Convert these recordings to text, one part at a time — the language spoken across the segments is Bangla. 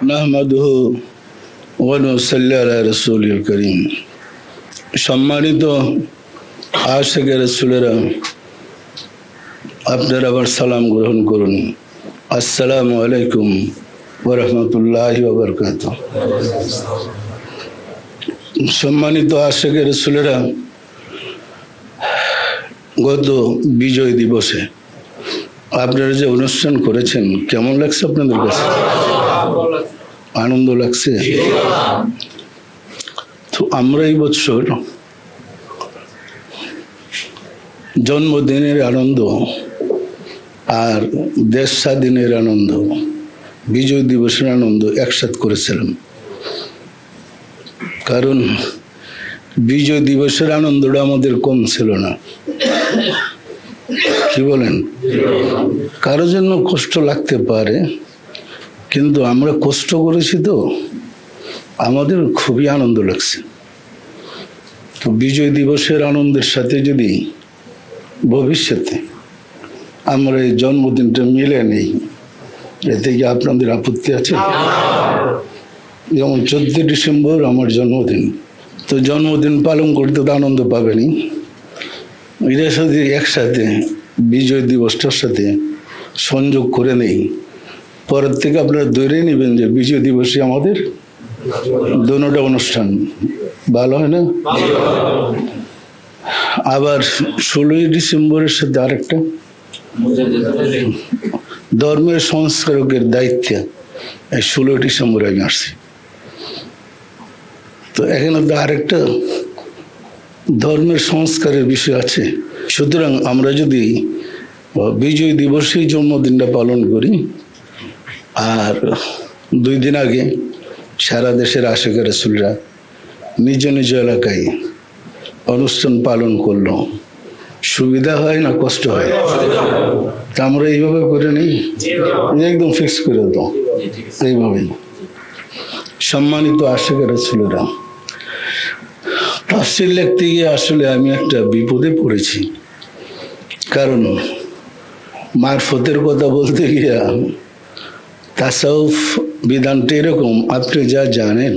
নাহমাদুহু ওয়া নুসাল্লি আলা রাসূলিল কারীম। সম্মানিত আশিকে রাসূলেরা, আপনারা আবার সালাম গ্রহণ করুন। আসসালামু আলাইকুম ওয়া রাহমাতুল্লাহি ওয়া বারাকাতুহু। সম্মানিত আশিকে রাসূলেরা, গত বিজয় দিবসে আপনারা যে অনুষ্ঠান করেছেন, কেমন লাগছে আপনাদের কাছে? আনন্দ লাগছে? তো আমরা এই বছর জন্মদিনের আনন্দ আর দেশ স্বাধীনের আনন্দ, বিজয় দিবসের আনন্দ একসাথে করেছিলাম। কারণ বিজয় দিবসের আনন্দটা আমাদের কম ছিল না। কি বলেন? কারোর জন্য কষ্ট লাগতে পারে, কিন্তু আমরা কষ্ট করেছি তো আমাদের খুবই আনন্দ লাগছে। তো বিজয় দিবসের আনন্দের সাথে যদি ভবিষ্যতে আমরা এই জন্মদিনটা মিলে নেই, এতে কি আপনাদের আপত্তি আছে? যেমন 14 ডিসেম্বর আমার জন্মদিন, তো জন্মদিন পালন করতে তো আনন্দ পাবেনি। এর সাথে একসাথে বিজয় দিবসটার সাথে সংযোগ করে নেই, পরের থেকে আপনারা ধরে নেবেন যে বিজয় দিবসে আমাদের দোনোটা অনুষ্ঠান ভালো হয় না। আবার 16ই ডিসেম্বরের সাথে আরেকটা ধর্মের সংস্কারকের দায়িত্বে 16 ডিসেম্বরে আমি আসছি। তো এখানে তো আরেকটা ধর্মের সংস্কারের বিষয় আছে। সুতরাং আমরা যদি বিজয় দিবসেই জন্মদিনটা পালন করি, আর 2 দিন আগে সারা দেশের আশিকে রাসূলরা নিজ নিজ এলাকায় অনুষ্ঠান পালন করলো, সুবিধা হয় না কষ্ট হয়? তা আমরা এইভাবে করে নিই, একদম ফিক্স করে দাও এইভাবেই। সম্মানিত আশিকে রাসূলরা, তাফসীর লিখতে গিয়ে আসলে আমি একটা বিপদে পড়েছি। কারণ মারফতের কথা বলতে গিয়া তাসাউফ বিধানটা এরকম, আপনি যা জানেন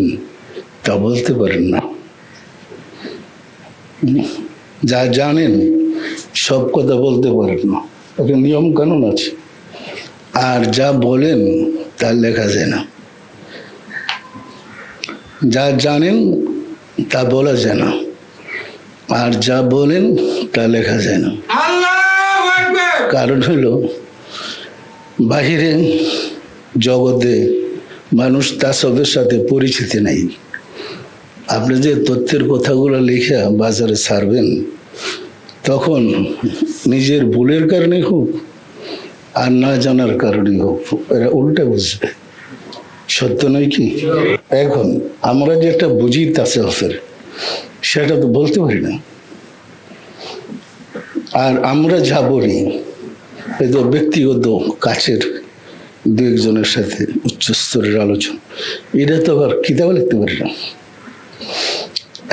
তা বলতে পারেন না। যা জানেন সব কথা বলতে পারেন না, একটা নিয়ম কানুন আছে। আর যা বলেন তা লেখা যায় না। যা জানেন তা বলা যায় না, আর যা বলেন তা লেখা যায় না। কারণ হলো বাহিরে জগতে মানুষ তাসবের সাথে পরিচিতি নাই। আপনি যে তথ্যের কথাগুলো লিখে বাজারে ছাড়বেন, তখন নিজের ভুলের কারণে হোক আর না জানার কারণে হোক, এরা উল্টা বুঝবে। সত্য নয় কি? এখন আমরা যেটা বুঝি তাসবের, সেটা তো বলতে পারি না। আর আমরা যা বলি এই তো ব্যক্তিগত কাছের 2-1 সাথে উচ্চস্তরের আলোচনা, এটা তো আবার কিতাবে লিখতে পারি না।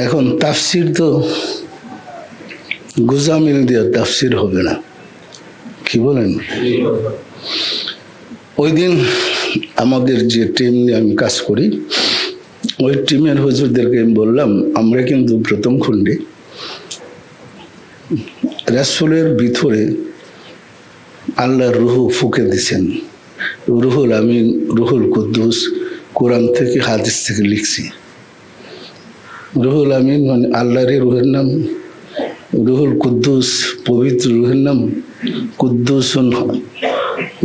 এখন তাফসির তো গুজামিল দিয়ে তাফসির হবে না, কি বলেন? ওই দিন আমাদের যে টিম নিয়ে আমি কাজ করি, ওই টিমের হুজুরদেরকে আমি বললাম, আমরা কিন্তু প্রথম খণ্ডে রাসূলের ভিতরে আল্লাহর রুহ ফুঁকে দিয়েছেন। রুহুল আমিন, রুহুল কুদ্দুস কোরআন থেকে হাদিস থেকে লিখছি। রুহুল আমিন মানে আল্লাহরই রুহের নাম, রুহুল কুদ্দুস পবিত্র রুহের নাম, কুদ্দুসুন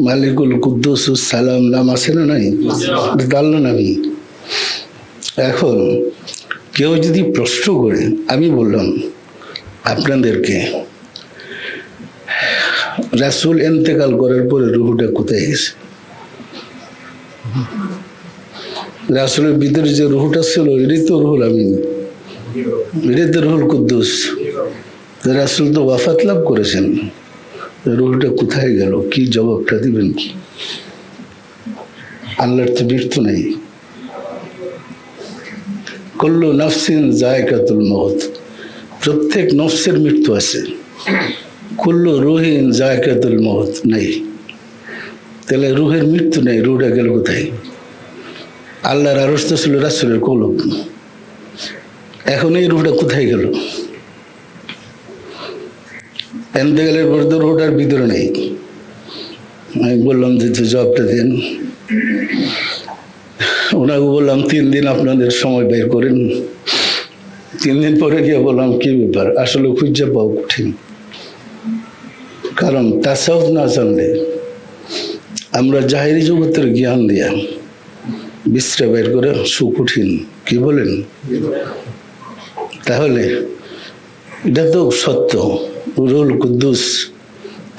মালিকুল কুদ্দুস সালাম নাম আছে না নাই? আল্লাহ নামই। এখন কেউ যদি প্রশ্ন করে, আমি বললাম আপনাদেরকে, রাসূল ইন্তেকাল করার পরে রুহটা কোথায় গেছে? রাসূলের ভিতরে যে রুহটা ছিল, এটাই তো রুহুল আমিন, এটাই তো রুহুল কুদ্দুস। রাসূল তো ওয়াফাত লাভ করেছেন, রুহটা কোথায় গেল? কি জবাবটা দিবেন? কি আল্লাহর তো মৃত্যু নেই। কুল্লু নাফসিন যায়কাতুল মউত, প্রত্যেক নফসের মৃত্যু আছে। কুল্লু রুহিন যায়কাতুল মউত নেই। তাহলে রুহের মৃত্যু নেই, রুহটা গেল কোথায়? আল্লাহর আরশ তো ছিল রাসূলের কলব। এখন এই রুহটা কোথায় গেল? এন্তেকালের পর তো রুহটার ভিতরে নেই। আমি বললাম যে জবাবটা দেন। ওনাকে বললাম 3 দিন আপনাদের সময় বের করেন। 3 দিন পরে গিয়ে বললাম কি ব্যাপার, আসলে খুঁজে পাওয়া কঠিন। কারণ তাসাউফ না জানলে আমরা জাহেরি জগতের জ্ঞান দিয়া বিশ্রা বের করে সুকঠিন। কি বলেন? তাহলে এটা তো সত্য, রুহুল কুদ্দুস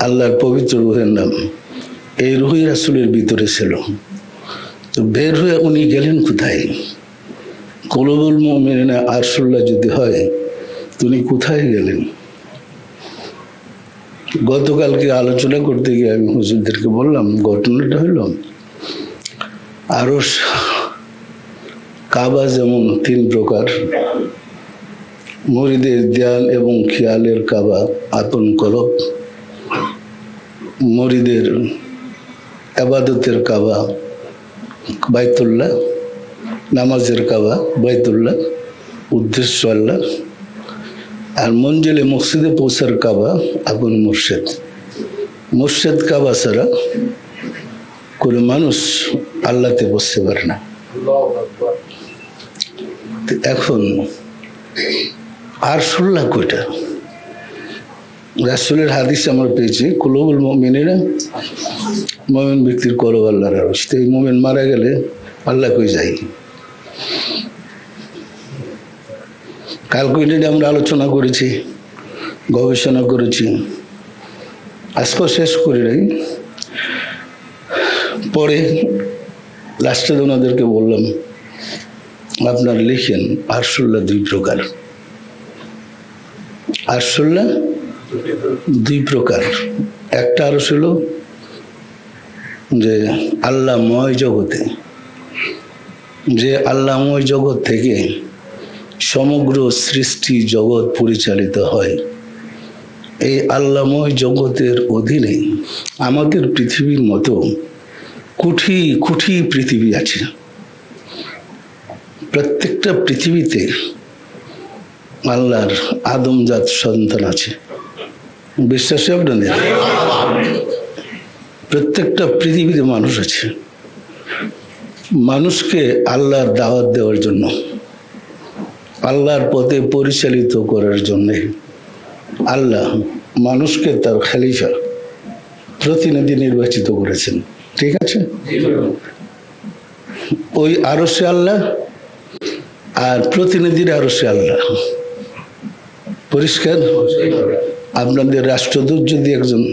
আল্লাহর পবিত্র রুহের নাম। এই রুহই রাসূলের ভিতরে ছিল। তো বের হয়ে উনি গেলেন কোথায়? কুলুবুল মুমিনিনা আরশুল্লাহ যদি হয়, তিনি কোথায় গেলেন? গতকালকে আলোচনা করতে গিয়ে আমি হুজুরদেরকে বললাম, ঘটনাটা হইল আরশ কাবা যেমন 3 প্রকার, মুরিদের ধ্যান এবং খেয়ালের কাবা আপন কলব, মুরিদের ইবাদতের কাবা বাইতুল্লাহ, নামাজের কাবা বাইতুল্লাহ, উদ্দেশ্য আল্লাহ, আর মঞ্জিলে মসজিদে পৌঁছার কাবা আপন মুর্শেদ। মুর্শেদ কাবা ছাড়া কোনো মানুষ আল্লাহতে বসতে পারে না। এখন আরশুল্লাহ কয়টা? রাসূলের হাদিস আমরা পেয়েছি, কুলুবুল মুমিনিনা, মুমিন ব্যক্তির কলব আল্লাহর আরশ। এই মুমিন মারা গেলে আল্লাহ কই যায়? কালকে এটা আমরা আলোচনা করেছি, গবেষণা করেছি, আজকে শেষ করি নাই। পরে লাস্টে ওনাদেরকে বললাম, আপনার লিখেন আরশুল্লাহ 2 প্রকার। আরশুল্লাহ 2 প্রকার। একটা আরশ হলো যে আল্লাহময় জগতে, যে আল্লাহময় জগৎ থেকে সমগ্র সৃষ্টি জগৎ পরিচালিত হয়। এই আল্লাহময় জগতের অধীনে আমাদের পৃথিবীর মতো কোটি কোটি পৃথিবী আছে। প্রত্যেকটা পৃথিবীতে আল্লাহর আদমজাত সন্তান আছে। বিশ্বাস আপনাদের? প্রত্যেকটা পৃথিবীতে মানুষ আছে। মানুষকে আল্লাহর দাওয়াত দেওয়ার জন্য, আল্লাহর পথে পরিচালিত করার জন্য আল্লাহ মানুষকে তার খলিফা, প্রতিনিধি নির্বাচিত করেছেন। ঠিক আছে? ওই আরশে আল্লাহ আর প্রতিনিধির আরশে আল্লাহ। পরিষ্কার? আপনাদের রাষ্ট্রদূত যদি একজন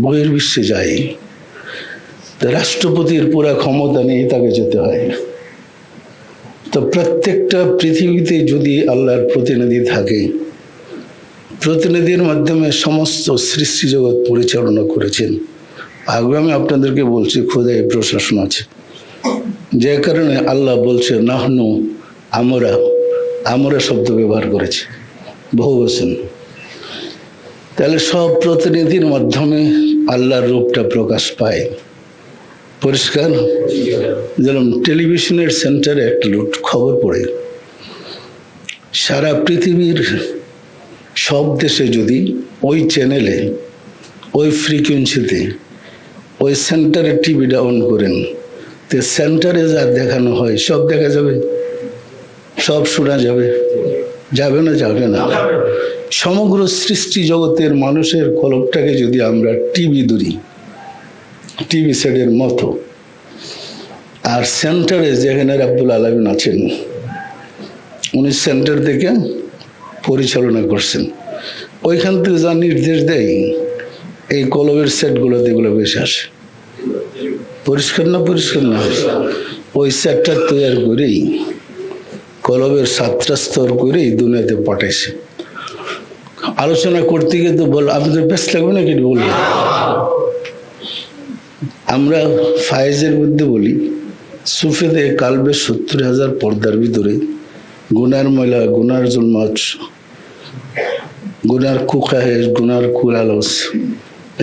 বহির্বিশ্বে যায়, তো রাষ্ট্রপতির পুরা ক্ষমতা নিয়ে তাকে যেতে হয়। তো প্রত্যেকটা পৃথিবীতে যদি আল্লাহর প্রতিনিধি থাকে, প্রতিনিধির মাধ্যমে সমস্ত সৃষ্টি জগৎ পরিচালনা করেছেন। আগে আমি আপনাদেরকে বলছি, খোদাই প্রশাসন আছে, যে কারণে আল্লাহ বলছে নাহনু, আমরা, আমরা শব্দ ব্যবহার করেছে বহু বচন। তাহলে সব প্রতিনিধির মাধ্যমে আল্লাহর রূপটা প্রকাশ পায়। পরিষ্কার? যেমন টেলিভিশনের সেন্টারে একটা খবর পড়ে, সারা পৃথিবীর সব দেশে যদি ওই চ্যানেলে, ওই ফ্রিকোয়েন্সিতে, ওই সেন্টারে টিভিটা অন করেন, তো সেন্টারে যা দেখানো হয় সব দেখা যাবে, সব শোনা যাবে। যাবে না? যাবে না। সমগ্র সৃষ্টি জগতের মানুষের কলবটাকে যদি আমরা টিভি ধরি, টিভি সেটের মতো, আর সেন্টারে যেখানে রাব্বুল আলামিন আছেন, উনি সেন্টার থেকে পরিচালনা করছেন, ওইখান থেকে যা নির্দেশ দেয় এই কলবের সেটগুলোতে এগুলো বেশি আসে। পরিষ্কার না? পরিষ্কার না? ওই সেটটা তৈরি করেই কলবের 7টা স্তর করেই দুনিয়াতে পাঠাইছে। আলোচনা করতে গিয়ে তো বল, আপনাদের বেশ লাগবে না? কি বলবো? আমরা ফায়েজের মধ্যে বলি, সুফেদে কালবে 70,000 পর্দার ভিতরে গুনার ময়লা, গুনার জন্মাচ, গুনার কুকাহেস, গুনার কুলালস,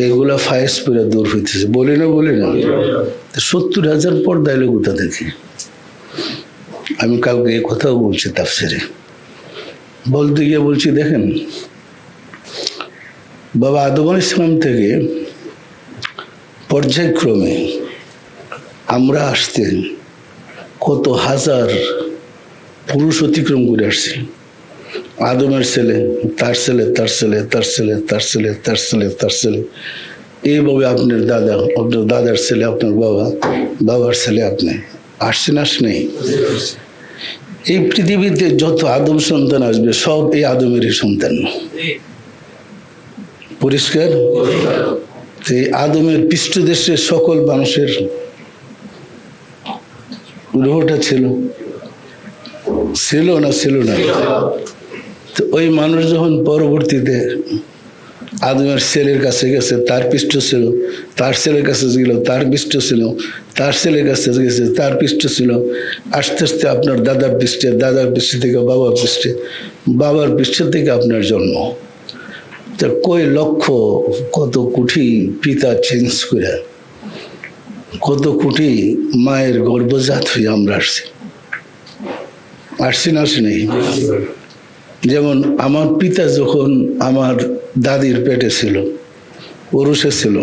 এগুলা ফায়েজ পেরে দূর হইতেছে। বলি না? বলি না? 70,000 পর্দা এলে কোথা থেকে? আমি কালকে এই কথাও বলছি তাফসিরে, বলতে গিয়ে বলছি দেখেন বাবা আদম আলাইহিস সালাম থেকে পর্যায়ক্রমে আমরা আসতে কত হাজার পুরুষ অতিক্রম করে আসছি। আদমের ছেলে, তার ছেলে, তার ছেলে, তার ছেলে, তার ছেলে, তার ছেলে, তার ছেলে, এইভাবে আপনার দাদা, আপনার দাদার ছেলে, আপনার বাবা, বাবার ছেলে, আপনি আসছেন আসেনি? এই পৃথিবীতে যত আদম সন্তান আসবে সব এই আদমেরই সন্তান। পরিষ্কার? এই আদমের পৃষ্ঠদেশের সকল মানুষের রূহটা ছিল না ছিল না? তো ওই মানুষ যখন পরবর্তীতে আদমের ছেলের কাছে গেছে, তার পৃষ্ঠ ছিল, তার ছেলের কাছে গেল, তার পৃষ্ঠ ছিল, তার ছেলের কাছে গেছে, তার পৃষ্ঠ ছিল, আস্তে আস্তে আপনার দাদার পৃষ্ঠে, দাদার পৃষ্ঠ থেকে বাবার পৃষ্ঠে, বাবার পৃষ্ঠ থেকে আপনার জন্ম। তা কই লক্ষ কত কোটি পিতা চেঞ্জ করে, কত কোটি মায়ের গর্ভজাত হয়ে আমরা আসছি না আসেনি? যেমন আমার পিতা যখন আমার দাদির পেটে ছিল, পুরুষে ছিল,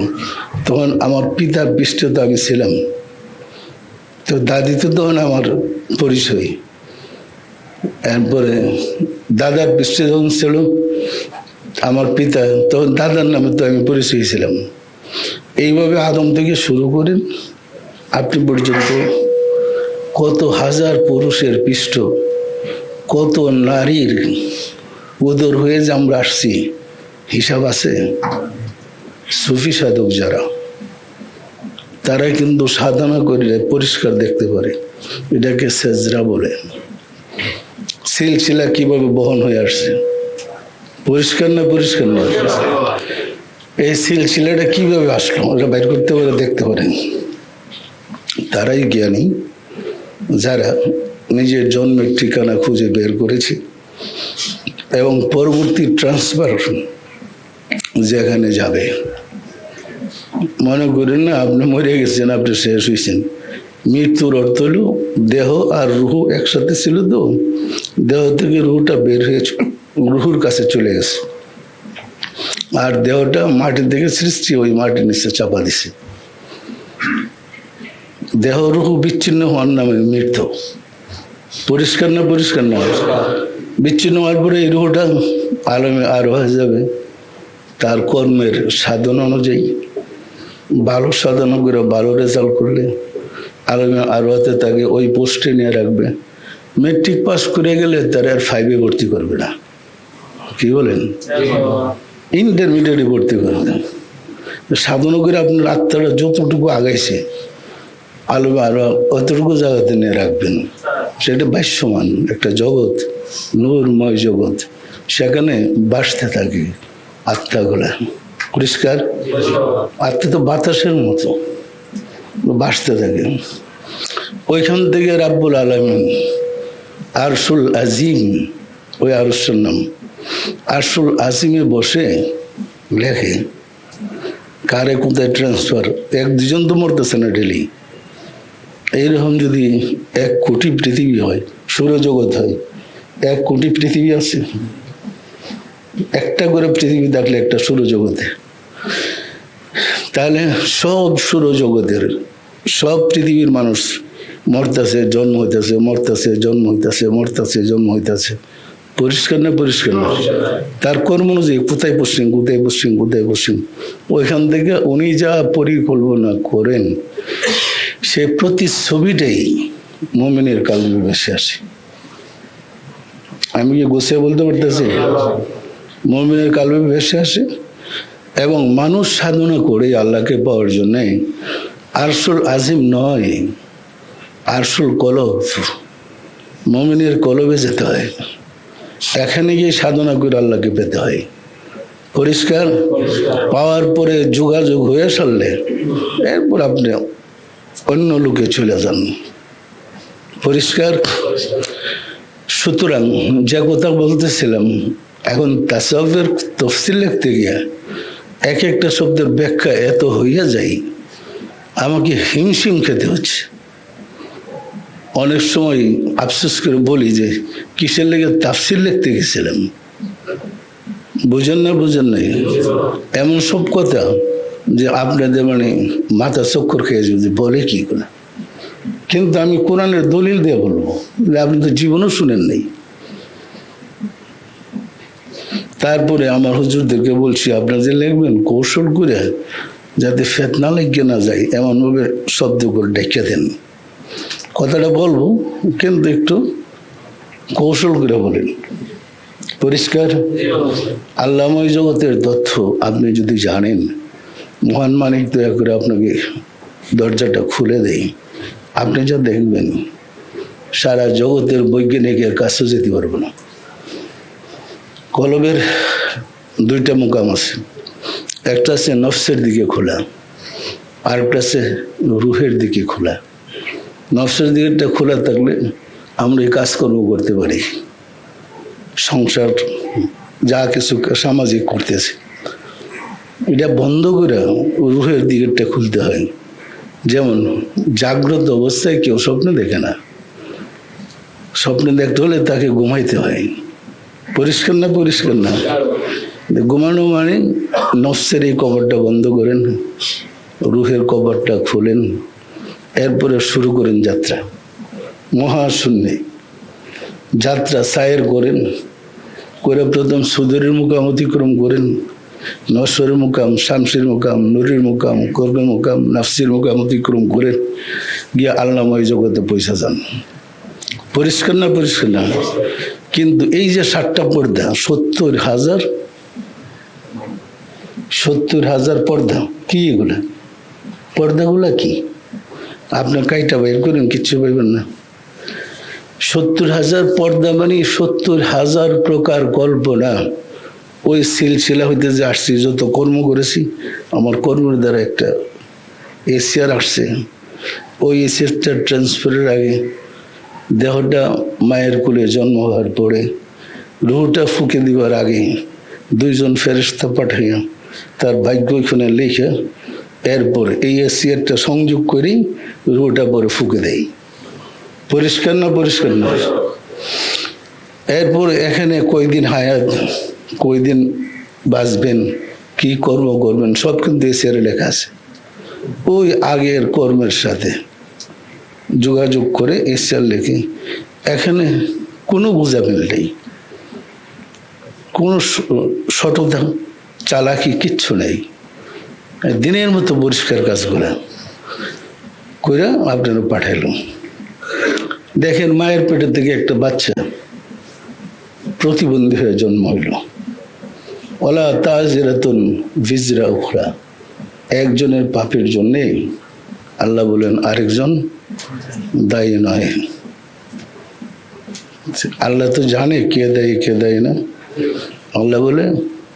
তখন আমার পিতার পৃষ্ঠে তো আমি ছিলাম, তো দাদি তো তখন আমার পরিচয়। এরপরে দাদার পৃষ্ঠে যখন ছিল আমার পিতা, তখন দাদার নামে তো আমি পরিচয় ছিলাম। এইভাবে আদম থেকে শুরু করেন আপনি পর্যন্ত কত হাজার পুরুষের পৃষ্ঠ, কত নারীর উদর হয়ে যে আমরা আসছি, হিসাব আছে? সুফি সাধক যারা, তারা কিন্তু সাধনা করলে পরিষ্কার দেখতে পারে। এটাকে সেজরা বলে। সিলসিলা কিভাবে বহন হয়ে আসছে, পরিষ্কার না? পরিষ্কার না? এই সিলসিলাটা কিভাবে আসলো ওটা বাইর করতে পারে, দেখতে পারেন। তারাই জ্ঞানী যারা নিজের জন্মের ঠিকানা খুঁজে বের করেছে এবং পরবর্তী ট্রান্সফার যেখানে যাবে। মনে করেন না আপনি মরে গেছেন, আপনি শেষ হয়েছেন। মৃত্যুর অর্থ হলো দেহ আর রুহ একসাথে ছিল, তো দেহ থেকে রুহটা বের হয়ে রুহুর কাছে চলে গেছে, আর দেহটা মাটির থেকে সৃষ্টি, ওই মাটির নিচে চাপা দিছে। দেহ রুহু বিচ্ছিন্ন হওয়ার নামে মৃত্যু। পরিষ্কার না? পরিষ্কার না? বিচ্ছিন্ন হওয়ার পরে এই রুহটা আলমে আরো হয়ে যাবে তার কর্মের সাধন অনুযায়ী। ভালো সাধনা করে ভালো রেজাল্ট করলে আলমে আরো হাতে তাকে ওই পোস্টে নিয়ে রাখবে। মেট্রিক পাস করে গেলে তারা আর 5-এ ভর্তি করবে না, কি বলেন? ইন্টারমিডিয়েটে ভর্তি করবে। সাধনা করে আপনার আত্মাটা যতটুকু আগাইছে আলমে আরো অতটুকু জায়গাতে নিয়ে রাখবেন। সেটা ভাষ্যমান একটা জগৎ, নূরময় জগৎ, সেখানে বাসতে থাকে আত্মাগুলা। পরিষ্কার? আত্মা তো বাতাসের মতো বাসতে থাকে। ওইখান থেকে রাব্বুল আলামিন আরশুল আজিম, ওই আরশের নাম আরশুল আজিমে বসে লেখে কারে কোথায় ট্রান্সফার। 1-2 তো মরতেছে না ডেলি। এইরকম যদি 1 কোটি পৃথিবী হয়, সৌরজগৎ হয়, 1 কোটি পৃথিবী আছে। একটা করে পৃথিবী থাকলে একটা সৌরজগতে, তাহলে সব সৌরজগতের সব পৃথিবীর মানুষ মরতেছে, জন্ম হইতেছে, মরতেছে, জন্ম হইতেছে, মরতেছে, জন্ম হইতেছে। পরিষ্কার না? পরিষ্কার না? তার কর্ম অনুযায়ী কোথায় পশ্চিম, কোথায় পশ্চিম, কোথায় পশ্চিম, ওইখান থেকে উনি যা পরিকল্পনা করেন সে প্রতিচ্ছবিটাই মুমিনের কালবে ভেসে আসে। আমি কি গুছিয়ে বলতে পারতেছি? মুমিনের কালবে ভেসে আসে এবং মানুষ সাধনা করে আল্লাহকে পাওয়ার জন্যে আরশুল আজিম নয়, আরশুল কলব, মুমিনের কলবে যেতে হয়। এখানে গিয়ে সাধনা করে আল্লাহকে পেতে হয়। পরিষ্কার? পাওয়ার পরে যোগাযোগ হয়ে সারলে এরপর আপনি অন্য লোকে চলে যান। পরিষ্কার? সুতরাং যে কথা বলতেছিলাম, এখন তাসাউফের তফসিল লিখতে গিয়ে এক একটা শব্দের ব্যাখ্যা এত হইয়া যায় আমাকে হিমশিম খেতে হচ্ছে। অনেক সময় আফসোস করে বলি যে কিসের লেগে তাফসির লিখতে গেছিলাম, বুঝেন নাই এমন সব কথা যে আপনাদের মানে মাথা চক্কর খেয়ে যাবে, বলে কি করে। কিন্তু আমি কোরআনের দলিল দিয়ে বলবো, আপনি তো জীবনও শুনেন নাই। তারপরে আমার হুজুরদেরকে বলছি, আপনারা যে লিখবেন কৌশল করে যাতে ফেতনা লেগে না যায় এমনভাবে শব্দ করে ডেকে দেন। কথাটা বলবো কিন্তু একটু কৌশল করে বলেন। পরিষ্কার? আল্লাহময় জগতের তথ্য আপনি যদি জানেন, মহান মালিক দয়া করে আপনাকে দরজাটা খুলে দেয়, আপনি যা দেখবেন সারা জগতের বৈজ্ঞানিকের কাছে যেতে পারবো না। কলবের দুইটা মুকাম আছে, একটা আছে নফসের দিকে খোলা, আরেকটা আছে রুহের দিকে খোলা। নফসের দিকেটা খোলা থাকলে আমরা এই কাজকর্ম করতে পারি, সংসার যা কিছু সামাজিক করতেছে। এটা বন্ধ করে রুহের দিকেরটা খুলতে হয়। যেমন জাগ্রত অবস্থায় কেউ স্বপ্ন দেখে না, স্বপ্ন দেখতে হলে তাকে ঘুমাইতে হয়। পরিষ্কার না? পরিষ্কার না? ঘুমানো মানে নফসের এই কবরটা বন্ধ করেন, রুহের কবরটা খুলেন, এরপরে শুরু করেন যাত্রা। মহাশূন্যে যাত্রা সায়ের করেন, করে প্রথম সুদূরের মুকাম অতিক্রম করেন, নশ্বরের মুকাম, শামসের মুকাম, নুরের মুকাম, কর্মের মুকাম, নাফসির মুকাম অতিক্রম করেন, গিয়ে আল্লাহময় জগতে পয়সা যান। পরিষ্কার না? পরিষ্কার না? কিন্তু এই যে 7টা পর্দা, 70,000 পর্দা, কি এগুলা? পর্দাগুলা কি আপনার কাইটা বের করেন, কিচ্ছু পাইবেন না। 70,000 পর্দা মানে 70,000 প্রকার কল্পনা। ওই সিলসিলা হইতে যে আসছি, যত কর্ম করেছি, আমার কর্মের দ্বারা একটা এসিআর আসছে। ওই এসিআরটা ট্রান্সফারের আগে দেহটা মায়ের কোলে জন্ম হওয়ার পরে রুহটা ফুঁকে দিবার আগে 2জন ফেরেশতা পাঠাইয়া তার ভাগ্য এখানে লিখে এরপরে এই এসিআরটা সংযোগ করেই রুহটা পরে ফুঁকে দেয়। পরিষ্কার না? পরিষ্কার না? এরপরে এখানে কয়দিন হায়াত, কয়দিন বাঁচবেন, কি কর্ম করবেন, সব কিন্তু এসিআরে লেখা আছে। ওই আগের কর্মের সাথে যোগাযোগ করে এসিআর লেখে। এখানে কোনো বোঝাবেন নেই, কোনো সততা চালাকি কিচ্ছু নেই। দিনের মতো পরিষ্কার কাজ করে আপনারা পাঠাইলাম। দেখেন, মায়ের পেটের থেকে একটা বাচ্চা প্রতিবন্ধী হয়ে জন্ম হইল। ওলা তাজিরাতুন ভিজরা উখরা, একজনের পাপের জন্যে আল্লাহ বলেন আরেকজন দায়ী নয়। আল্লাহ তো জানে কে দায়ী কে দায়ী না। আল্লাহ বলে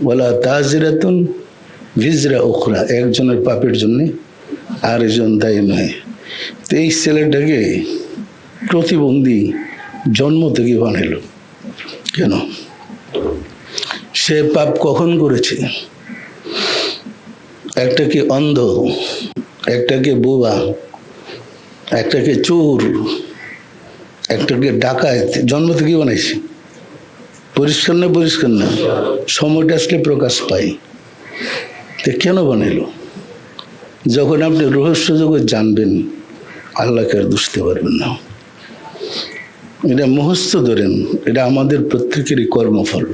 ওলা তাজিরাতুন ভিজরা উখরা, একজনের পাপের জন্যে আরেকজন দায়ী নয়। তো এই ছেলেটাকে প্রতিবন্ধী জন্ম থেকে বানাইল কেন? সে পাপ কখন করেছে? একটাকে অন্ধ, একটাকে বোবা, একটাকে চোর, একটাকে ডাকাত জন্ম থেকে বানাইছে। পরিষ্কার না? পরিষ্কার না? সময়টা আসলে প্রকাশ পায়। তো কেন বানাইল? যখন আপনি রহস্য জগৎ জানবেন, আল্লাহকে আর বুঝতে পারবেন না। এটা মুখস্থ ধরেন, এটা আমাদের প্রত্যেকেরই কর্মফল।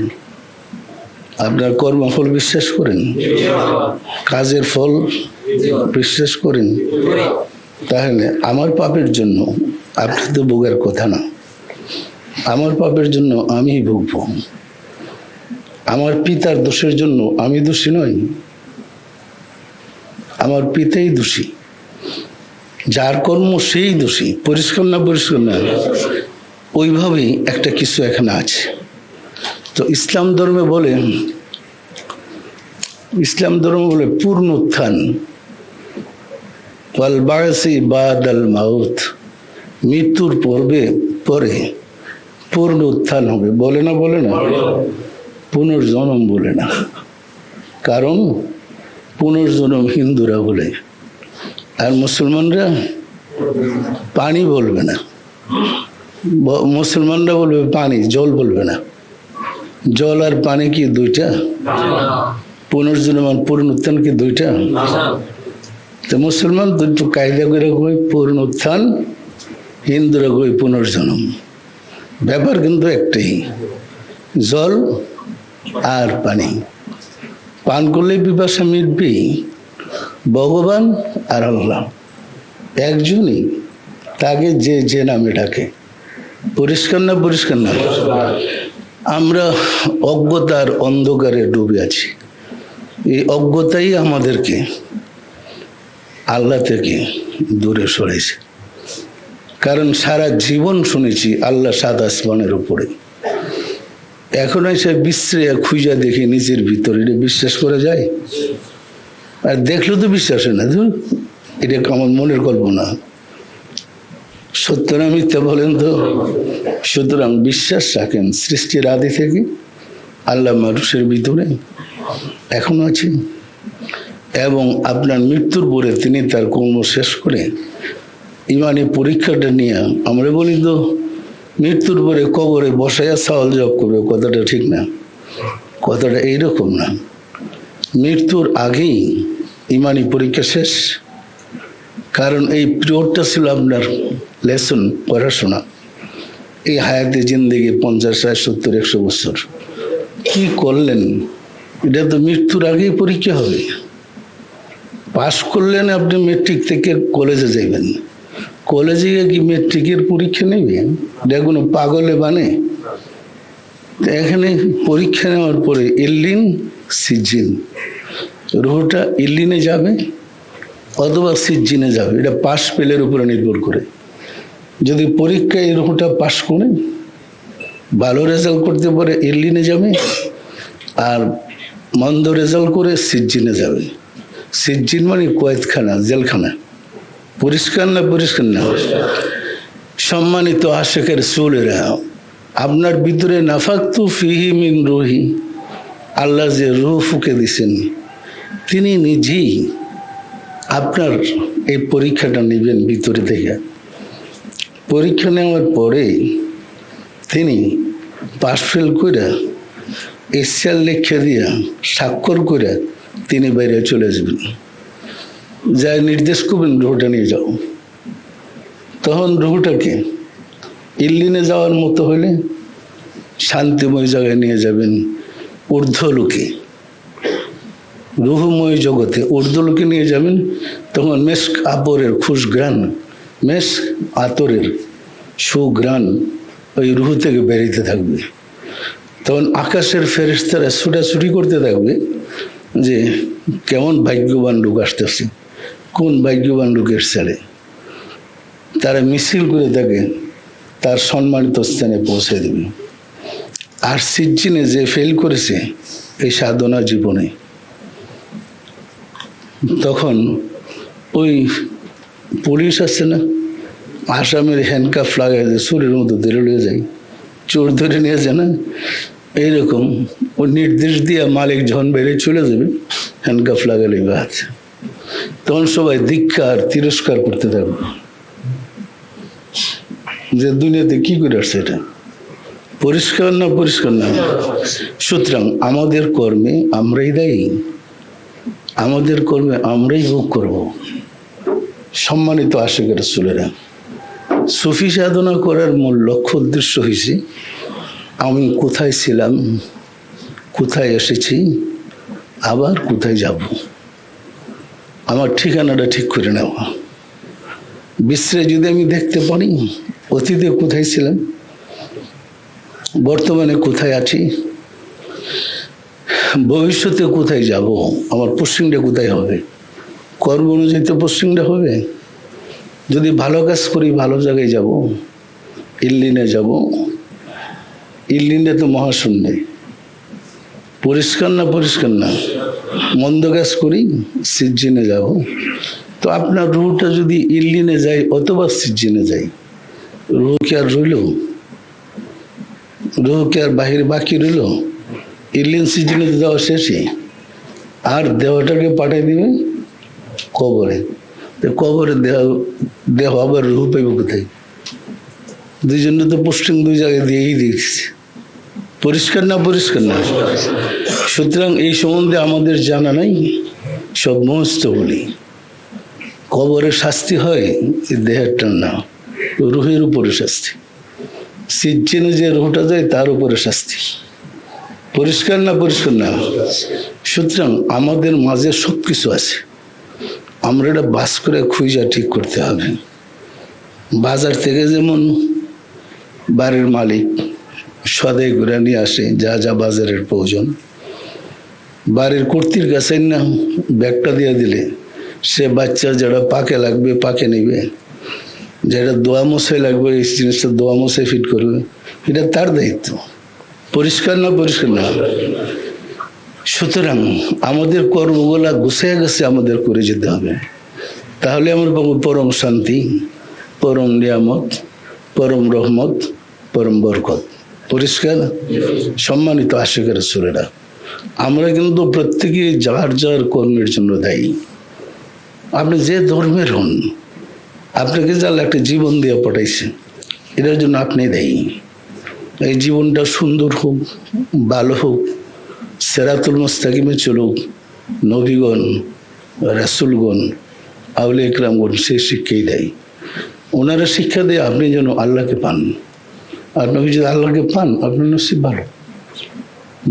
আপনার কর্মফল বিশ্বাস করেন? কাজের ফল বিশ্বাস করেন? তাহলে আমার পাপের জন্য আপনি তো ভোগের কথা না। আমার পাপের জন্য আমি ভুগব। আমার পিতার দোষের জন্য আমি দোষী নই, আমার পিতাই দোষী। যার কর্ম সেই দোষী। পরিষ্কার না? পরিষ্কার না? ওইভাবেই একটা কিছু এখানে আছে। তো ইসলাম ধর্মে বলে পূর্ণ উত্থান, ওয়াল বা'সি বাদাল মাউত, মৃত্যুর পরে পূর্ণ উত্থান হবে। বলে না? বলে না? পুনর্জন্ম বলে না। কারণ পুনর্জন্ম হিন্দুরা বলে, আর মুসলমানরা পানি বলবে না। মুসলমানরা বলবে পানি, জল বলবে না। জল আর পানি কি দুইটা? পুনর্জন্ম পুনরুত্থান কি দুইটা? তো মুসলমান দুটো কায়দা করে কই পুনরুত্থান, হিন্দুরা কই পুনর্জন্ম। ব্যাপার কিন্তু একটাই, জল আর পানি। পান করলে পিপাসা মিটবে। ভগবান আর আল্লাহ একজনই, তাকে যে যে নামে ডাকে। পরিষ্কার না? পরিষ্কার না? আমরা অজ্ঞতার অন্ধকারে ডুবে আছি। এই অজ্ঞতাই আমাদেরকে আল্লাহ থেকে দূরে সরেছে। কারণ সারা জীবন শুনেছি আল্লাহ সাত আসমানের উপরে, এখন এসে বিশ্রে খুঁজা দেখি নিজের ভিতরে, এটা বিশ্বাস করা যায়? আর দেখলেও তো বিশ্বাস হয় না, এটা আমার মনের কল্পনা। সত্য না মিথ্যা বলেন তো? সুতরাং বিশ্বাস রাখেন সৃষ্টির আদি থেকে আল্লাহ মানুষের ভিতরে এখনো আছে, এবং আপনার মৃত্যুর পরে তিনি তার কর্ম শেষ করে ইমানি পরীক্ষাটা নিয়ে, আমরা বলি তো মৃত্যুর পরে কবরে বসাইয়া চাওয়াল জব করবে, কথাটা ঠিক না। কথাটা এইরকম না। মৃত্যুর আগেই ইমানি পরীক্ষা শেষ। কারণ এই পিরিয়ডটা ছিল আপনার লেসন, পড়াশোনা। এই হায়াতে জিন্দেগি 50, 60, 70, 100 বছর কি করলেন, এটা তো মৃত্যুর আগেই পরীক্ষা হবে। পাস করলেন আপনি মেট্রিক থেকে কলেজে যাইবেন, কলেজে গিয়ে কি মেট্রিকের পরীক্ষা নেবেন? এটা কোনো পাগলে বানে? এখানে পরীক্ষা নেওয়ার পরে ইল্লিন সিজ্জিন, রুহটা ইল্লিনে যাবে অথবা সিজ্জিনে যাবে। এটা পাস ফেলের উপরে নির্ভর করে। যদি পরীক্ষায় এই রুহটা পাস করে ভালো রেজাল্ট করতে পারে ইল্লিনে যাবে, আর মন্দ রেজাল্ট করে সিজ্জিনে যাবে। সিজ্জিন মানে কয়েদখানা, জেলখানা। পরিষ্কার না? পরিষ্কার না? সম্মানিত আশেকের সুলেরা, আপনার ভিতরে নাফাকতু ফিহি মিন রুহি, আল্লাহ যে রুহ ফুঁকে দিছেন, তিনি নিজেই আপনার এই পরীক্ষাটা নেবেন ভিতরে থেকে। পরীক্ষা নেওয়ার পরে তিনি পাস ফেল করে এসিয়াল লেখা দিয়া স্বাক্ষর করে তিনি বাইরে চলে যাবেন। যা নির্দেশ করবেন রুহটা নিয়ে যাও। তখন রুহটাকে ইল্লিনে যাওয়ার মতো হলে শান্তিময় জায়গায় নিয়ে যাবেন, ঊর্ধ্বলোকে, রুহময় জগতে ঊর্ধ্বলোকে নিয়ে যাবেন। তখন মেস্ক আপরের খুশগ্রাণ, মেস্ক আতরের সুগ্রাণ ওই রুহ থেকে বেরিতে থাকবে। তখন আকাশের ফেরেশতারা ছুটাছুটি করতে থাকবে যে কেমন ভাগ্যবান লোক আসতেছে, কোন ভাগ্যবান লোকের ছেলে। তারা মিছিল করে থাকে, তার সম্মানিত স্থানে পৌঁছে দেবে। আর সিজ্জিনে যে ফেল করেছে এই সাধনা জীবনে, তখন ওই পুলিশ আছে না, আসামের হ্যান্ডকাফ লাগাই চোরের মতো ধরে নিয়ে যায়, চোর ধরে নিয়ে যায় না, এইরকম ও নির্দেশ দিয়ে মালিক যখন বেড়ে চলে যাবে হ্যান্ডকাফ লাগালে বাদ। তখন সবাই দীক্ষা আর তিরস্কার করতে থাকবে যে দুনিয়াতে কি করে আসছে এটা। পরিষ্কার না? পরিষ্কার না? সুতরাং আমাদের কর্মে আমরাই দায়ী, আমাদের কর্মে আমরাই ভোগ করব। সম্মানিত আশিকের রাসূলেরা, সুফি সাধনা করার মূল লক্ষ্য উদ্দেশ্য হয়েছে আমি কোথায় ছিলাম, কোথায় এসেছি, আবার কোথায় যাব, আমার ঠিকানাটা ঠিক করে নেওয়া। বিশ্বে যদি আমি দেখতে পারি অতীতে কোথায় ছিলাম, বর্তমানে কোথায় আছি, ভবিষ্যতে কোথায় যাব, আমার পোস্টিংটা কোথায় হবে, কর্ম অনুযায়ী তো পোস্টিংটা হবে। যদি ভালো কাজ করি ভালো জায়গায় যাব, ইল্লিনে যাব, ইল্লিনে তো মহাশূন্যে। পরিষ্কার না? পরিষ্কার না? মন্দ কাজ করি সিজ্জিনে যাব। তো আপনার রুহটা যদি ইল্লিনে যায় অথবা সিজ্জিনে যায়, রুহ কি আর রইল? রুহ কি আর বাহিরে বাকি রইল? ইল্লিন সিজ্জিনে যাওয়া শেষই। আর দেহটাকে পাঠিয়ে দিবে কবরে। কবরে দেহ আবার রুহ পাইব কোথায়? দুইজনে তো পোস্টিং দুই জায়গায় দিয়েই দিয়েছে। পরিষ্কার না? পরিষ্কার না? সুতরাং এই সম্বন্ধে আমাদের জানা নাই, সব মস্ত বলি। কবরে শাস্তি হয় এই দেহেরটা না, রুহের উপরে শাস্তি। সিজ্জিনে যে রুহটা যায় তার উপরে শাস্তি। পরিষ্কার না? পরিষ্কার না? সুতরাং আমাদের মাঝে সব কিছু আছে, আমরা এটা বাস করে খুঁজা ঠিক করতে হবে। বাজার থেকে যেমন বাড়ির মালিক সদাই ঘুরে নিয়ে আসে যা যা বাজারের প্রয়োজন, বাড়ির কর্ত্রীর কাছে না ব্যাগটা দিয়ে দিলে সে বাচ্চা যেটা পাকে লাগবে পাকে নেবে, যেটা দোয়া মশাই লাগবে এই জিনিসটা দোয়া মশাই ফিট করবে, এটা তার দায়িত্ব। পরিষ্কার না? পরিষ্কার না? সুতরাং আমাদের কর্মগুলা গুছিয়ে গেছে আমাদের করে যেতে হবে, তাহলে আমরা পাবো পরম শান্তি, পরম নিয়ামত, পরম রহমত, পরম বরকত। পরিষ্কার? সম্মানিত আশিকের রাসূলেরা, আমরা কিন্তু প্রত্যেকে যার যার কর্মের জন্য দায়ী। আপনি যে ধর্মের হন, আপনাকে যার একটা জীবন দিয়ে পাঠাইছে, এটার জন্য আপনি দায়ী। এই জীবনটা সুন্দর হোক, ভালো হোক, সিরাতুল মুস্তাকিমে চলুক, নবীগণ, রাসূলগণ, আউলিয়া ইকরামগণ সেই শিক্ষাই দেয়। ওনারা শিক্ষা দিয়ে আপনি যেন আল্লাহকে পান। আপনি যদি আল্লাহকে পান আপনার নসিব ভালো,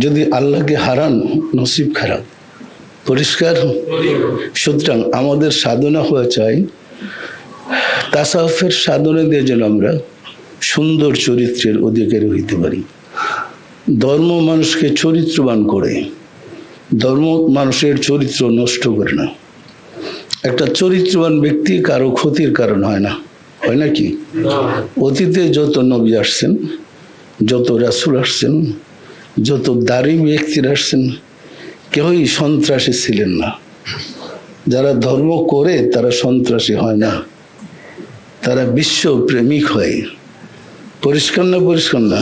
যদি আল্লাহকে হারান নসিব খারাপ। পরিষ্কার? সুতরাং আমাদের সাধনা হওয়া চাই, তাসাউফের সাধনা দিয়ে যেন আমরা সুন্দর চরিত্রের অধিকারী হইতে পারি। ধর্ম মানুষকে চরিত্রবান করে, ধর্ম মানুষের চরিত্র নষ্ট করে না। একটা চরিত্রবান ব্যক্তি কারো ক্ষতির কারণ হয় না, হয় নাকি? অতীতে যত নবী আসছেন, যত রাসূল আসছেন, যত দাড়ি ব্যক্তিরা আসছেন, কেউই সন্ত্রাসী ছিলেন না। যারা ধর্ম করে তারা সন্ত্রাসী হয় না, তারা বিশ্ব প্রেমিক হয়। পরিষ্কার না? পরিষ্কার না?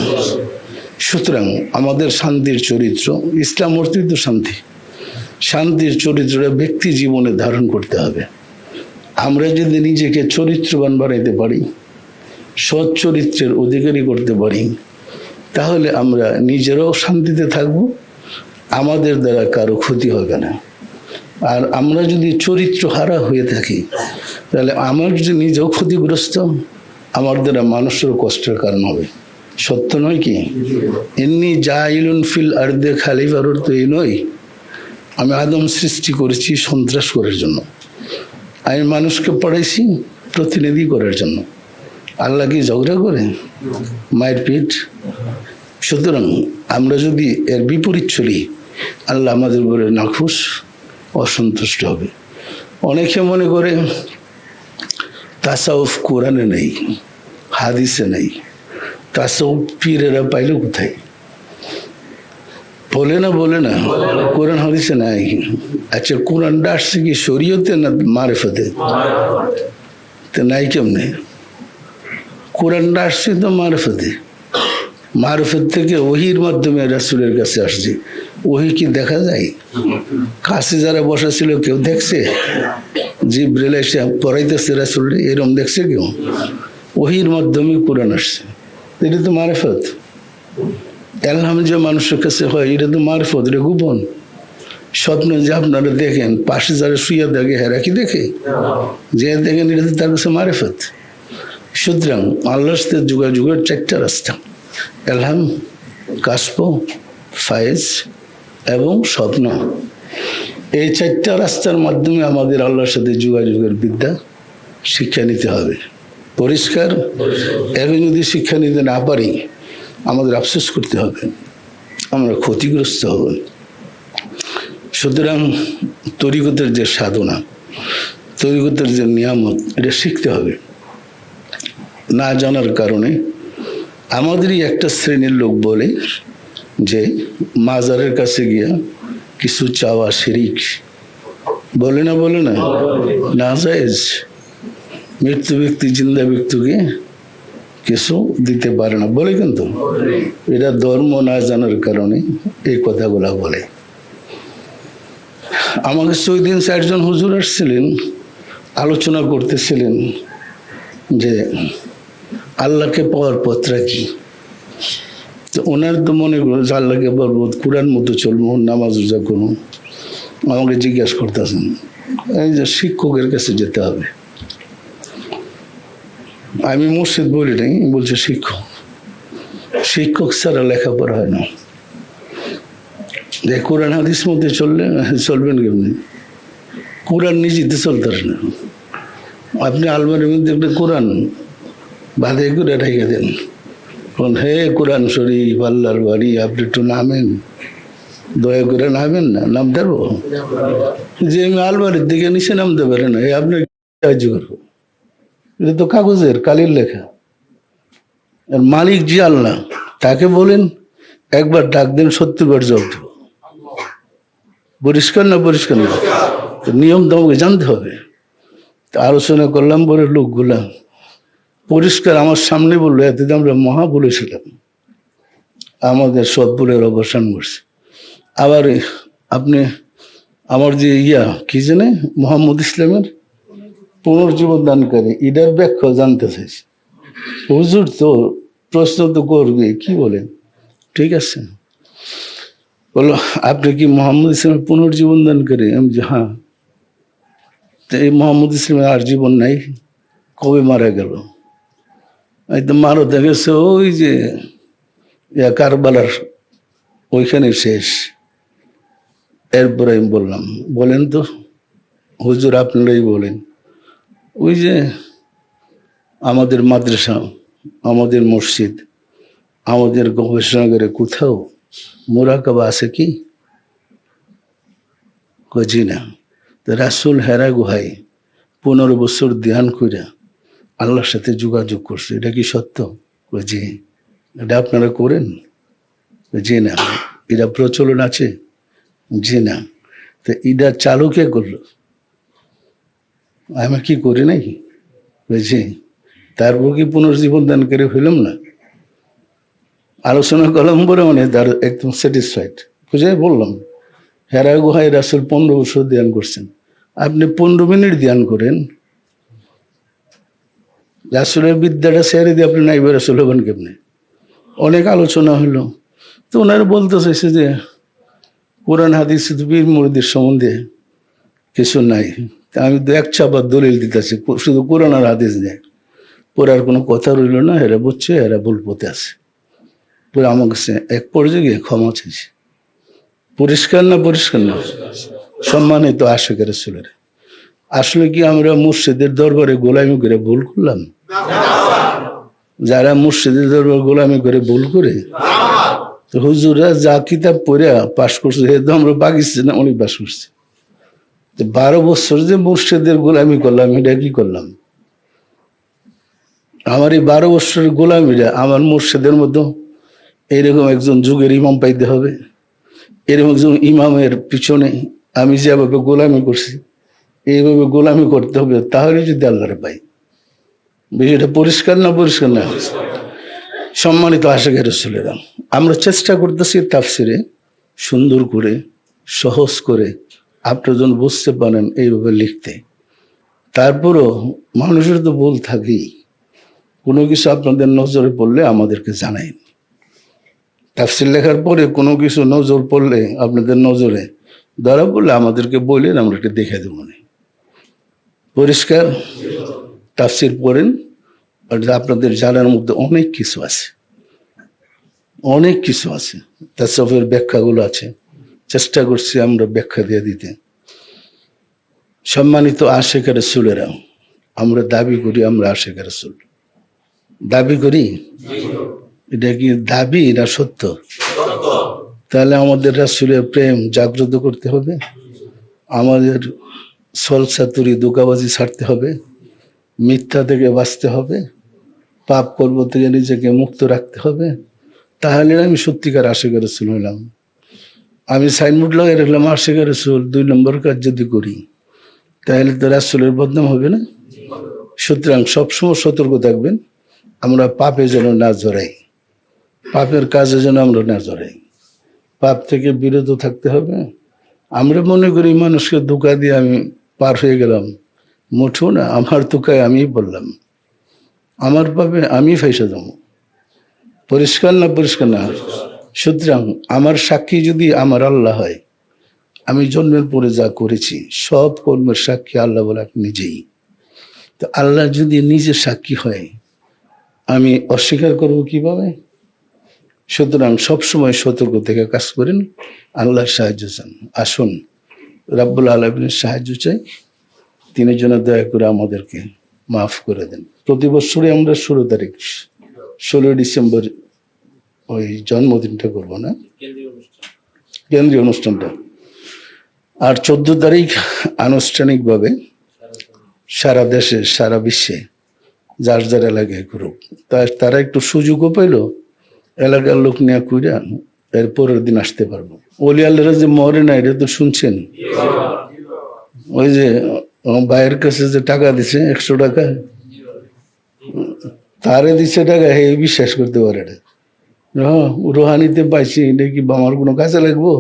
সুতরাং আমাদের শান্তির চরিত্র, ইসলাম অর্থিত শান্তি, শান্তির চরিত্রটা ব্যক্তি জীবনে ধারণ করতে হবে। আমরা যদি নিজেকে চরিত্রবান বানাইতে পারি, সৎ চরিত্রের অধিকারী করতে পারি, তাহলে আমরা নিজেরাও শান্তিতে থাকব, আমাদের দ্বারা কারো ক্ষতি হবে না। আর আমরা যদি চরিত্র হারা হয়ে থাকি, তাহলে আমার যদি নিজেও ক্ষতিগ্রস্ত, আমার দ্বারা মানুষের কষ্টের কারণ হবে। সত্য নয় কি? এমনি জাইলুন ফিল আরদে খালিফার অর্থ এই নয় আমি আদম সৃষ্টি করেছি সন্ত্রাস করার জন্য, আমি মানুষকে পড়াইছি প্রতিনিধি করার জন্য। আল্লাহ কি ঝগড়া করে? মায়ের পিঠ? সুতরাং আমরা যদি এর বিপরীত চলি, আল্লাহ আমাদের উপরে নাখুশ, অসন্তুষ্ট হবে। অনেকে মনে করে তাসাউফ কোরআনে নেই, হাদিসে নেই, তাসাউফ পীরেরা পাইল কোথায়? বলে না, বলে না, কোরআন হাদিসে নাই। আচ্ছা, কোরআনটা আসছে কি শরীয়তে না মারিফতে? তো নাই কেমনে? কোরআনটা আসছে তো মারিফতে, মারিফত থেকে ওহির মাধ্যমে রাসূলের কাছে আসছে। ওহি কি দেখা যায়? কাছে যারা বসা ছিল কেউ দেখছে? জিবরিল এসে পড়াইতেছে রাসূল, এরকম দেখছে কেউ? ওহির মাধ্যমে কোরআন আসছে, এটা তো মারিফত। এলহাম যে মানুষের কাছে হয় এটা তো মারিফত, এটা গোপন। স্বপ্নে যে আপনারা দেখেন, পাশে যারা শুয়ে দেখে হেরা কি দেখে? যে দেখেন এটা তো তার কাছে মারিফত। সুতরাং আল্লাহর সাথে যোগাযোগের চারটা রাস্তা, এলহাম, কাশফ, ফায়েজ এবং স্বপ্ন। এই চারটা রাস্তার মাধ্যমে আমাদের আল্লাহর সাথে যোগাযোগের বিদ্যা শিক্ষা নিতে হবে। পরিষ্কার? এখন যদি শিক্ষা নিতে না পারি আমাদের আফসোস করতে হবে, আমরা ক্ষতিগ্রস্ত হব। সুতরাং তরিকতের যে সাধনা, তরিকতের যে নিয়ামত, এটা শিখতে হবে। না জানার কারণে আমাদেরই একটা শ্রেণীর লোক বলে যে মাজারের কাছে গিয়া কিছু চাওয়া শিরিক। বলে না? বলে না? না জায়েজ। মৃত্যু ব্যক্তি জিন্দা ব্যক্তিকে কিছু দিতে পারে না বলে, কিন্তু এটা ধর্ম না জানার কারণে এই কথাগুলা বলে। আমাকে ওই দিন 4 জন হুজুর আসছিলেন, আলোচনা করতেছিলেন যে আল্লাহকে পাওয়ার পথটা কি? তো ওনার তো মনে করো যে আল্লাহকে পারবো, কোরআন মতো চলবো, নামাজ রোজা করবো। আমাকে জিজ্ঞাসা করতেছেন, এই যে শিক্ষকের কাছে যেতে হবে। আমি মসজিদ বলি নাই, বলছে শিক্ষক। শিক্ষক ছাড়া লেখাপড়া হয় না। যে কোরআন হাদিস মধ্যে চলবেন কেমনি? কোরআন নিজেতে চলতে পারে না। আপনি আলমারির মধ্যে একটা কোরআন বাঁধে করে রেখে দেন, হে কোরআন শরীফ আল্লাহর বাড়ি, আপনি একটু নামেন, দয়া করে নামেন না, নাম দেবো? যে আমি আলমারির দিকে নিচে নামতে পারে না, আপনি সাহায্য করবো? এটা তো কাগজের কালির লেখা। আর মালিক যে আল্লাহ, তাকে বলেন একবার ডাক দেন, 70 বার জবাব দেব। পরিষ্কার না? পরিষ্কার না? নিয়ম তো আমাকে জানতে হবে। আলোচনা করলাম, বলে লোকগুলা পরিষ্কার আমার সামনে বললো, এতদিন আমরা মহা বলেছিলাম, আমাদের সব ভুলের অবসান করছে। আবার আপনি আমার যে কি জানে মোহাম্মদ ইসলামের পুনর্জীবন দানকারী, এটার ব্যাখ্যা জানতে চাইছে। হুজুর তো প্রশ্ন তো করবে, কি বলেন? ঠিক আছে, বলো আপনি কি মোহাম্মদ ইসলামের পুনর্জীবন দানকারী? আমি যে হ্যাঁ। তো এই মোহাম্মদ ইসলামের আর জীবন নাই, কবে মারা গেল? একদম মারো দেখেছে ওই যে কারবালার ওইখানে শেষ। এরপরে আমি বললাম, বলেন তো হুজুর, আপনারাই বলেন। ওই যে আমাদের মাদ্রাসা, আমাদের মসজিদ, আমাদের গবেষণাগারে কোথাও মোরাকাবা আছে কি? জি না। তো রাসূল হেরা গুহায় 15 বছর ধ্যান করে আল্লাহর সাথে যোগাযোগ করছে, এটা কি সত্য? জি। এটা আপনারা করেন? জি না। এটা প্রচলন আছে? জি না। তো এটা চালু কে করলো? আমি কি করি নাই? জি। তারপর কি পুনর্জীবন দান করে হইলাম না? আলোচনা করলাম বলে মানে তার একদম স্যাটিসফাইড বুঝে বললাম, হেরা গুহায় রাসূল 15 বছর ধ্যান করছেন, আপনি 15 মিনিট ধ্যান করেন, রাসূলের বিদ্যাটা ছেড়ে দিয়ে আপনি নাইবে রাসূল হবেন কেমনে? অনেক আলোচনা হলো। তো ওনারা বলতে চাইছে যে কোরআন হাদিস বীর মুরিদের সম্বন্ধে কিছু নাই। আমি তো এক চাপা দলিল দিতেছি, শুধু কোরআন আর হাদিস নেই, পড়ার কোনো কথা রইল না। এরা বুঝছে এরা ভুল পথে আছে। পরে আমার কাছে এক পর্যায়ে গিয়ে ক্ষমা চাইছে। পরিষ্কার না? পরিষ্কার না? সম্মানিত আশিকের রাসূলের, আসলে কি আমরা মুর্শিদের দরবারে গোলামি করে ভুল করলাম? যারা মুর্শিদের দরবারে গোলামি করে ভুল করে, তো হুজুরা যা কিতাব পড়ে পাশ করছে, এ তো আমরা পাকিস্তানে অনেক পাশ করছি। 12 বছর যে মুর্শিদের গোলামি করলাম, এটা কি করলাম? আমার এই 12 বছরের গোলামিটা আমার মুর্শিদের মতো এইরকম একজন যুগের ইমাম পাইতে হবে। এরকম একজন ইমামের পিছনে আমি যেভাবে গোলামি করছি, এইভাবে গোলামি করতে হবে, তাহলে যদি আল্লাহরে পাই। বিষয়টা পরিষ্কার না? পরিষ্কার না? সম্মানিত আশিকের রাসূলেরা, আমরা চেষ্টা করতেছি তাফসিরে সুন্দর করে, সহজ করে আপনারা যেন বুঝতে পারেন এইভাবে লিখতে। তারপরও মানুষের তো ভুল থাকেই। কোনো কিছু আপনাদের নজরে পড়লে আমাদেরকে জানাই। তাফসির লেখার পরে কোনো কিছু নজর পড়লে, আপনাদের নজরে ধরা পড়লে আমাদেরকে বললেন, আমরা একটু দেখে দেবো। পরিষ্কার? তাফসির পড়েন, আর আপনাদের জানার মধ্যে অনেক কিছু আছে, অনেক কিছু আছে। তাসawwুফের ব্যাখ্যাগুলো আছে, চেষ্টা করছি আমরা ব্যাখ্যা দিয়ে দিতে। সম্মানিত আশিক রাসূলেরা, আমরা দাবি করি আমরা আশিক রাসূল। দাবি করি? এটা কি দাবি না সত্য? তাহলে আমাদের রাসূলের প্রেম জাগ্রত করতে হবে, আমাদের ছলচাতুরি ধোঁকাবাজি ছাড়তে হবে, মিথ্যা থেকে বাঁচতে হবে, পাপ কর্ম থেকে নিজেকে মুক্ত রাখতে হবে। তাহলে আমি সত্যিকার আশিক রাসূল হইলাম। আমি সাইনবোর্ড লাগিয়ে রাখলাম আশিক রাসূল, 2 নম্বর কাজ যদি করি, তাহলে তো রাসূলের বদনাম হবে না? সুতরাং সবসময় সতর্ক থাকবেন, আমরা পাপে যেন না জড়াই, পাপের কাজে যেন আমরা না জড়াই, পাপ থেকে বিরত থাকতে হবে। আমরা মনে করি মানুষকে ধোঁকা দিয়ে আমি পার হয়ে গেলাম, মোটেও না। আমার ধোঁকায় আমি বললাম, আমার পাবে আমি ফাইসা যাবো। পরিষ্কার না? পরিষ্কার না? সুতরাং আমার সাক্ষী যদি আমার আল্লাহ হয়, আমি জন্মের পরে যা করেছি সব কর্মের সাক্ষী আল্লাহ বলে নিজেই। তো আল্লাহ যদি নিজে সাক্ষী হয়, আমি অস্বীকার করব কিভাবে? সুতরাং সবসময় সতর্ক থেকে কাজ করেন, আল্লাহর সাহায্য চান। আসুন রাব্বুল আলামিনের সাহায্য চাই, তিনি যেন দয়া করে আমাদেরকে মাফ করে দেন। প্রতি বছরই আমরা 16 ডিসেম্বর ওই জন্মদিনটা করব না, কেন্দ্রীয় অনুষ্ঠানটা, আর 14 তারিখ আনুষ্ঠানিকভাবে সারা দেশে সারা বিশ্বে যার যার এলাকায় করুক। তারা একটু সুযোগও পাইল, এলাকার লোক নিয়ে কইরা এর পরের দিন আসতে পারবো। ওলি আল্লাহরা যে মরে না, এটা তো শুনছেন। ওই যে ভাইয়ের কাছে যে টাকা দিছে 100 টাকা, তারে দিছে টাকা, হে বিশ্বাস করতে পারে না। রোহানিতে পাইছি, এটা কি আমার কোনো কাজে লাগবো?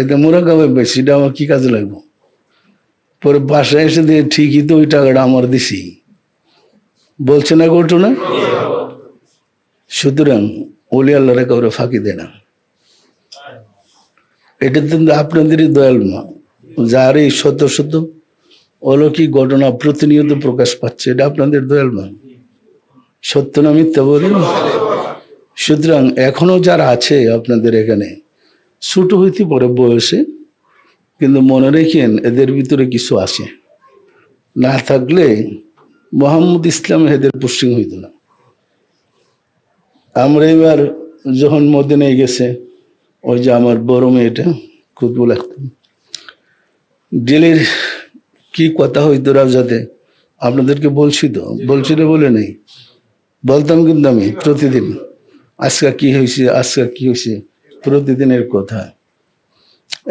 এটা মোরাকাবে পাইছি, এটা আমার কি কাজে লাগবো? পরে বাসায় এসে দিয়ে ঠিকই তো ওই টাকাটা আমার দিছি, বলছে না ঘটনা। সুতরাং ওলি আল্লাহরা কাউরে ফাঁকি দেয় না। এটা কিন্তু আপনাদেরই দয়াল মা, যার এই শত শত অলৌকিক ঘটনা প্রতিনিয়ত প্রকাশ পাচ্ছে, এটা আপনাদের দয়াল মা। সত্য না মিথ্যা বলুন? সুতরাং এখনো যারা আছে আপনাদের এখানে, ছোট হইতে পরে বয়সে, কিন্তু মনে রেখেন এদের ভিতরে কিছু আছে, না থাকলে মোহাম্মদ ইসলাম এদের পুষ্টিং হইত না। আমরা এবার যখন মদিনায় গেছে, ওই যে আমার বড় মেয়েটা খুতবুল আখতার, ডেলির কি কথা হইতো রাজাতে, আপনাদেরকে বলছি তো, বলছি না বলে নেই, বলতাম কিন্তু আমি প্রতিদিন, আজকে কি হয়েছে, আজকে কি হয়েছে, প্রতিদিনের কথা।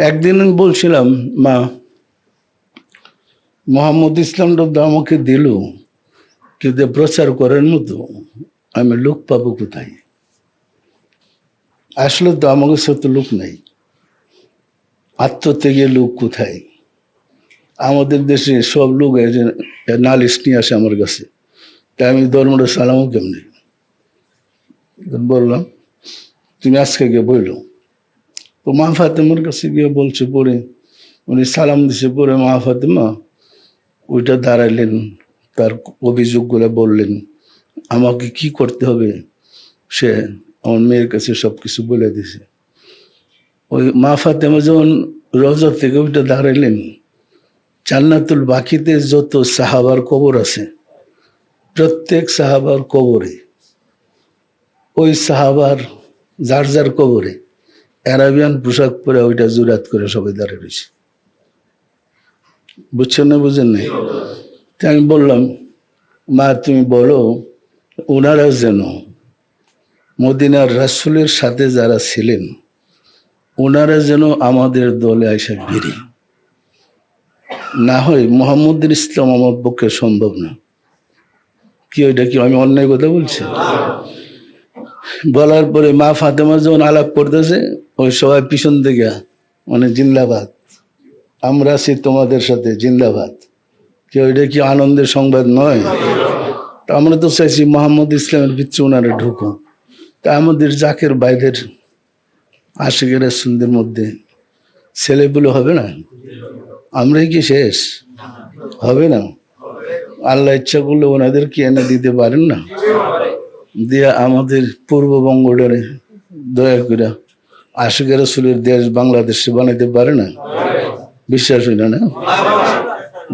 একদিন বলছিলাম, মা মোহাম্মদ ইসলামটা তো আমাকে দিল, কিন্তু প্রচার করার মতো আমি লোক পাবো কোথায়? আসলে তো আমাকে সত্য লোক নাই, আত্মত্যাগী লোক কোথায়? আমাদের দেশে সব লোক নালিশ নিয়ে আসে আমার কাছে, তাই আমি ধর্মটা সালামও কেমনি বললাম, তুমি আজকে গিয়ে বললো। তো মা ফাতেমার কাছে গিয়ে বলছে, পরে উনি সালাম দিছে, পরে মা ফাতেমা ওইটা দাঁড়াইলেন, তার অভিযোগগুলো বললেন, আমাকে কি করতে হবে সে আমার মেয়ের কাছে সবকিছু বলে দিছে। ওই মা ফাতেমা যখন রওজা থেকে ওইটা দাঁড়াইলেন, জান্নাতুল বাকিতে যত সাহাবার কবর আছে, প্রত্যেক সাহাবার কবরে, ওই সাহাবার যার যার কবরে অ্যারাবিয়ান পোশাক পরে ওইটা জুরাত করে সবাই দাঁড়িয়ে রয়েছে। বুঝছেন না? বুঝেন নাই? আমি বললাম, মা তুমি বলো, ওনারা যেন মদিনার রাসূলের সাথে যারা ছিলেন, ওনারা যেন আমাদের দলে আইসা বেরি না হয়, মোহাম্মদের ইসলাম আমার পক্ষে সম্ভব না। কি ওইটা কি আমি অন্যায় কথা বলছি? বলার পরে মা ফাতেমা যখন আলাপ করতেছে, ওই সবাই পিছন থেকে মানে জিন্দাবাদ, আমরা আছি তোমাদের সাথে, জিন্দাবাদ। কি ওইটা কি আনন্দের সংবাদ নয়? তা আমরা তো চাইছি মোহাম্মদ ইসলামের ভিতরে ওনারা ঢুকো। তা আমাদের জাকের বাইরের আশিকের রাসূলদের মধ্যে ছেলেগুলো হবে না? আমরাই কি শেষ? হবে না? আল্লাহ ইচ্ছা করলে ওনাদেরকে এনে দিতে পারেন না? দিয়ে আমাদের পূর্ববঙ্গটারে দয়া করে আশিকের রাসূলের দেশ বাংলাদেশে বানাইতে পারে না? বিশ্বাস হইল না?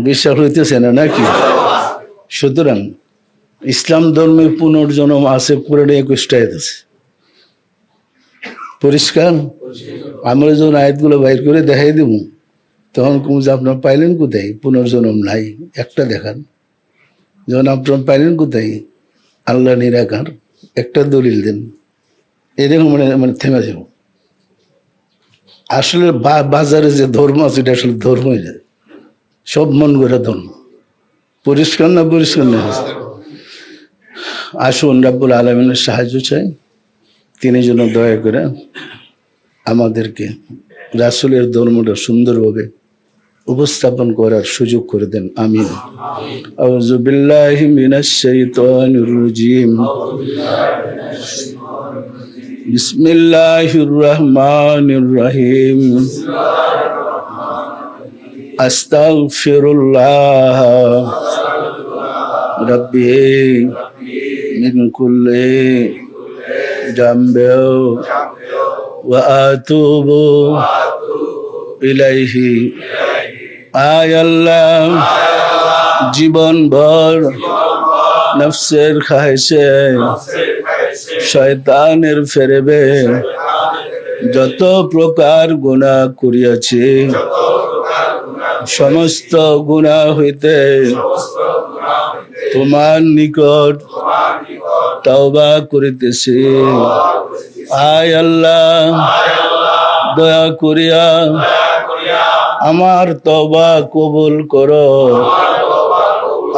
বিশ্বাস হইতেছে না নাকি? সুতরাং ইসলাম ধর্মের পুনর্জন্ম আছে, পুরোটা 21টা আয়াত আছে, পরিষ্কার। আমরা যখন আয়াতগুলো বাইর করে দেখাই দেব, তখন কম যে আপনার পাইলেন কোথায়? পুনর্জন্ম নাই, একটা দেখান। যখন আপনার পাইলেন কোথায়? আল্লাহ নিরাকার, একটা দলিল দেন। এরকম মানে থেমে যাব। আসলে বাজারে যে ধর্ম আছে, এটা আসলে ধর্মই যায়, সব মন গড়া ধর্ম। পরিষ্কার না? পরিষ্কার না? আসুন রাব্বুল আলামিনের সাহায্য চাই, তিনি যেন দয়া করে আমাদেরকে রাসূলের ধর্মটা সুন্দরভাবে উপস্থাপন করার সুযোগ করে দেন, আমিন। আউযু বিল্লাহি মিনাশ শাইতানির রাজিম। বিসমিল্লাহির রহমানির রহিম। আস্তাগফিরুল্লাহ রাব্বি মিন কুল্লি জামবিন ওয়া আতুবু ইলাইহি। আয় আল্লাহ, জীবন ভর নফসের খাহেশে শয়তানের ফেরেবে যত প্রকার গুনাহ করিয়াছি, সমস্ত গুনাহ হইতে তোমার নিকট তওবা করিতেছি। আয় আল্লাহ, দয়া করিয়া আমার তওবা কবুল করো,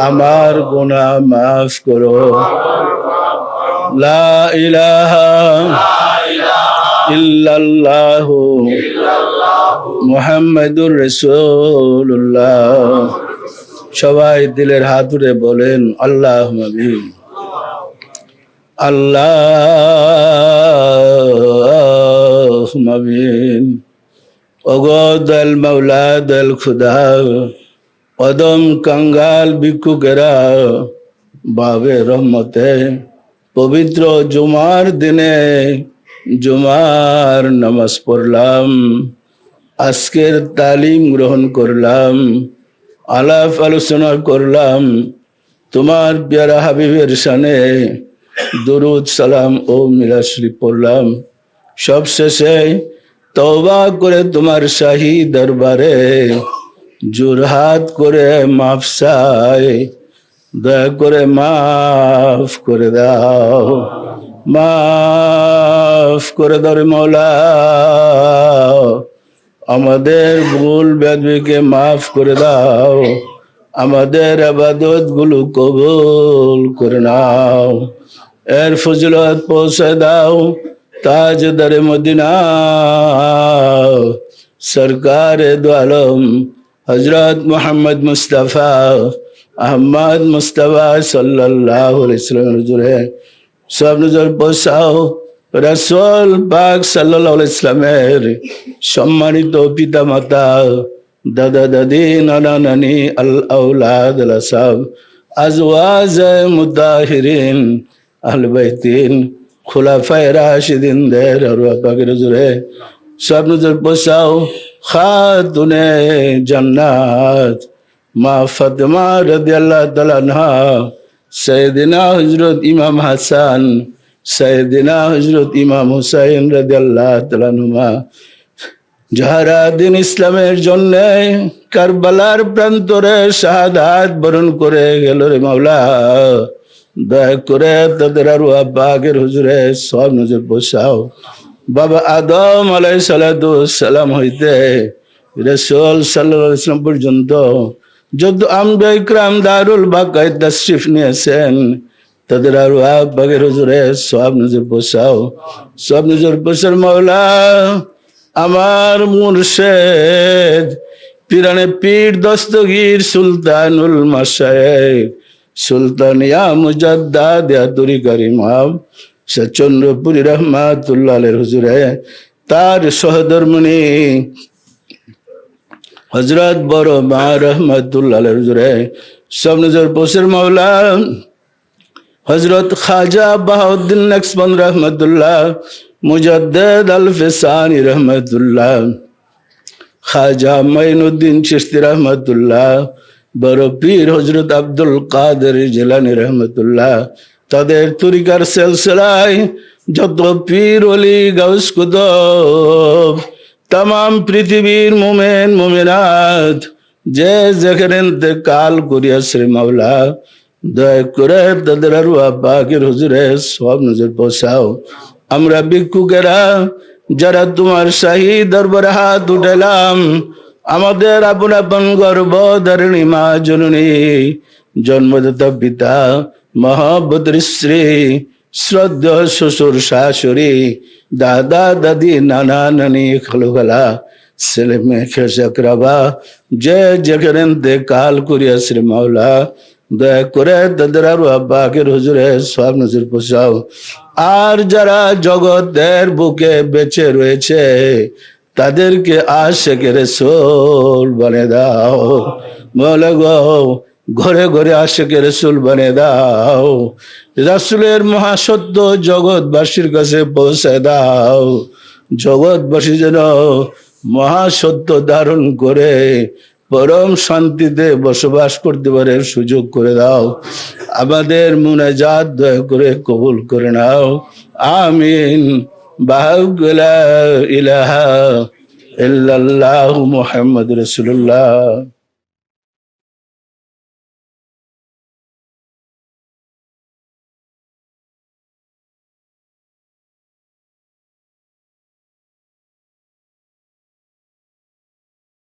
আমার গুনাহ মাফ করো। লা ইলাহা ইল্লাল্লাহু মুহাম্মাদুর রাসূলুল্লাহ। সবাই দিলের হাত উঠে বলেন আল্লাহুম্মা আমিন। আল্লাহুম্মা আমিন। ওগো দয়াল মাওলা, দয়াল খুদা, অদম কাঙ্গাল ভিক্ষুকেরা বাবে রহমতে পবিত্র জুমার দিনে জুমার নামাজ পড়লাম, আজকের তালিম গ্রহণ করলাম, আলাপ আলোচনা করলাম, তোমার প্যারা হাবিবের শানে দুরুদ সালাম ও মিলাদ শরীফ পড়লাম। সব শেষে তওবা করে তোমার শাহী দরবারে জোরহাত করে মাফ চাই, দয়া করে মাফ করে দাও, মাফ করে দাও রে মওলা। আমাদের ভুল বেদবিকে মাফ করে দাও, আমাদের ইবাদত গুলো কবুল করে নাও, এর ফজিলত পৌঁছে দাও তাজদারে মদিনা সরকারে দো আলম হযরত মুহাম্মদ মুস্তাফা আহমদ মুস্তাফা সাল্লাল্লাহু আলাইহি ওয়াসাল্লাম হুজুরে সব নজর পৌঁছাও রাসূল পাক সাল্লাল্লাহু আলাইহি ওয়াসাল্লামের সম্মানিত পিতা মাতা, দাদা দাদি, নানা নানি, আল আওলাদ আল আসহাব, আজওয়াজ মুতাহিরিন, আহলে বাইতিন, খুলাফায়ে রাশিদিনদের আরওয়াহ পাকের হুজুরে সব নজর পৌঁছাও খাতুনে জান্নাত মা ফাতেমা রাদিয়াল্লাহু তাআলা আনহা, সাইয়েদিনা হযরত ইমাম হাসান, সাইয়েদিনা হযরত ইমাম হুসাইন রাদিয়াল্লাহু তাআলা আনহুমা, যাহারা দিন ইসলামের জন্য কারবালার প্রান্তরে শাহাদাত বরণ করে গেল রে মাওলা, দয়া করে তাদের আরওয়াহ পাকের হুজুরে সব নজর পৌঁছাও। বাবা আদম আলাইহিস সালাতু সালাম হইতে রাসূল সাল্লাল্লাহু আলাইহি ওয়াসাল্লাম পর্যন্ত যত আম্বিয়া ইকরাম দারুল বাকায় তাশরিফ নিয়েছেন, তাদের আরওয়াহ পাকের হুজুরে সব নজর পৌঁছাও, সব নজর পৌঁছার মাওলা। আমার মুর্শিদ পিরানে পীর দস্তগীর সুলতানুল মাশায়েখ সুলতানিয়া মুজাদ্দাদ ইয়া তরিকার ইমাম চন্দ্রপুরী রহমাতুল্লাহ আলাইহির হুজুরে তার সহধর্মিণী হযরত বড় মা রহমাতুল্লাহ আলাইহির হুজুরে সব নজর পৌঁছার মাওলা। হযরত খাজা বাহাউদ্দিন নকশবন্দ রহমাতুল্লাহ, মুজাদ্দিদ আল ফিসানি রহমাতুল্লাহ, খাজা মাইনুদ্দিন চিশতি রহমাতুল্লাহ, বড় পীর হযরত আব্দুল কাদের জিলানী রহমাতুল্লাহ, তাদের তরিকার সিলসিলায় যত পীর ওলি গাউস কুতুব तमाम পৃথিবীর মুমিন মুমিনাত যে যেখানে ইন্তেকাল করিয়াছে মাওলা, দয়া করে তাদের আরওয়াহ পাকের হুজুরে সব নজর পৌঁছাও। আমরা ভিক্ষুকেরা যারা তোমার শাহী দরবারে হাত উঠালাম, আমাদের আপন আপন গর্ভধারিণী মা জননী, জন্মদাতা পিতা, মহব্বতের স্ত্রী, শ্রদ্ধেয় শ্বশুর শাশুড়ি, দাদা দাদি, নানা নানি, খালু খালা, ছেলে মেয়ে খেসাকরাবা যে যেখানে ইন্তেকাল করিয়াছে মাওলা, দয়া করে তাদের আরো আব্বাকের হুজুরে সব নজর পোষাও। আর যারা জগতের বুকে বেঁচে রয়েছে তাদেরকে আশিকে রাসূল বানিয়ে দাও মাওলা গো, ঘরে ঘরে আশিকে রাসূল বানিয়ে দাও। রাসূলের মহাসত্য জগৎবাসীর কাছে পৌঁছে দাও। জগৎবাসী যেন মহাসত্য ধারণ করে পরম শান্তিতে বসবাস করতে পারে সুযোগ করে দাও। আমাদের মুনাজাত দয়া করে কবুল করে নাও। আমিন। বাহুলা ইলাহা ইল্লাল্লাহু মুহাম্মাদুর রাসূলুল্লাহ।